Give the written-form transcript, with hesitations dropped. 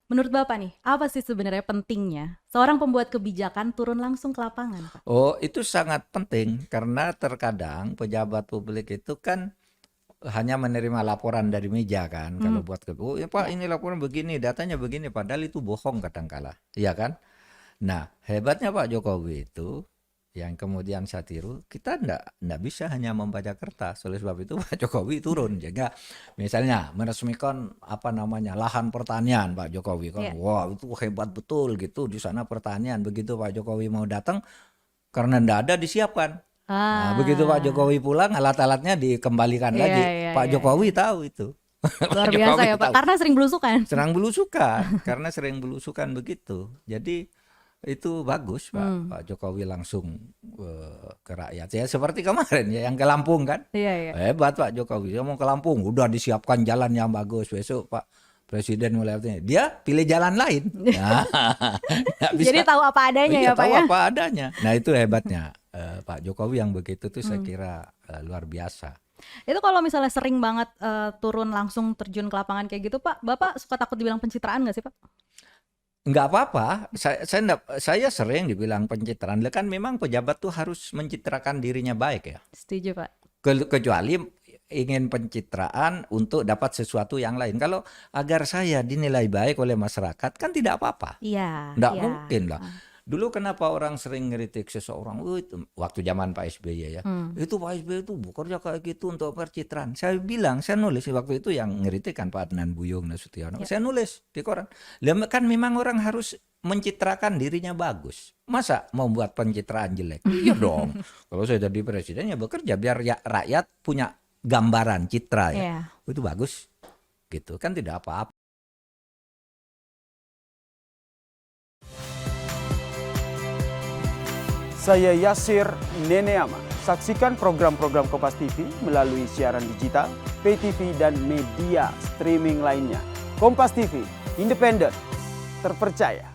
Menurut Bapak nih, apa sih sebenarnya pentingnya seorang pembuat kebijakan turun langsung ke lapangan, Pak? Oh, itu sangat penting karena terkadang pejabat publik itu kan hanya menerima laporan dari meja kan. Hmm, Kalau buat oh ya Pak ya. ini laporan begini, datanya begini, padahal itu bohong kadangkala, iya kan? Nah, hebatnya Pak Jokowi itu yang kemudian saya tiru, kita ndak bisa hanya membaca kertas. Oleh sebab itu Pak Jokowi turun jaga misalnya meresmikan apa namanya lahan pertanian Pak Jokowi kan. Iya. Wah, itu hebat betul gitu di sana pertanian. Begitu Pak Jokowi mau datang karena ndak ada disiapkan. Nah, begitu Pak Ah, Jokowi pulang alat-alatnya dikembalikan iya, lagi. iya, Pak iya, iya. Jokowi tahu itu. Luar Pak biasa Jokowi ya, Pak. tahu. Karena sering belusukan. Serang belusukan karena sering belusukan begitu. Jadi itu bagus Hmm, Pak Jokowi langsung ke rakyat ya seperti kemarin ya yang ke Lampung kan iya, iya. hebat Pak Jokowi dia mau ke Lampung udah disiapkan jalan yang bagus besok Pak Presiden mulai dia pilih jalan lain nah nggak Jadi bisa tahu apa oh adanya iya ya, Pak tahu ya? apa adanya nah itu hebatnya Pak Jokowi yang begitu tuh saya Hmm. kira luar biasa. Itu kalau misalnya sering banget turun langsung terjun ke lapangan kayak gitu, Pak, Bapak suka takut dibilang pencitraan nggak sih, Pak? Nggak apa-apa, saya sering dibilang pencitraan. Lah kan memang pejabat tuh harus mencitrakan dirinya baik ya. Setuju, Pak. Kecuali ingin pencitraan untuk dapat sesuatu yang lain. Kalau agar saya dinilai baik oleh masyarakat kan tidak apa-apa. Iya, Nggak iya. mungkin lah. Ah. Dulu kenapa orang sering ngeritik seseorang? Oh, itu waktu zaman Pak SBY ya. Hmm. Itu Pak SBY itu bekerja kayak gitu untuk pencitraan. Saya bilang, saya nulis waktu itu yang ngeritik kan Pak Adnan Buyung Nasution. Ya. Saya nulis di koran. Lah kan memang orang harus mencitrakan dirinya bagus. Masa mau buat pencitraan jelek? Iya dong. Kalau saya jadi presiden ya bekerja biar ya, rakyat punya gambaran citra ya. Iya. Oh, itu bagus. Gitu kan tidak apa-apa. Saya Yasir Neneama. Saksikan program-program Kompas TV melalui siaran digital, pay TV, dan media streaming lainnya. Kompas TV, independen, terpercaya.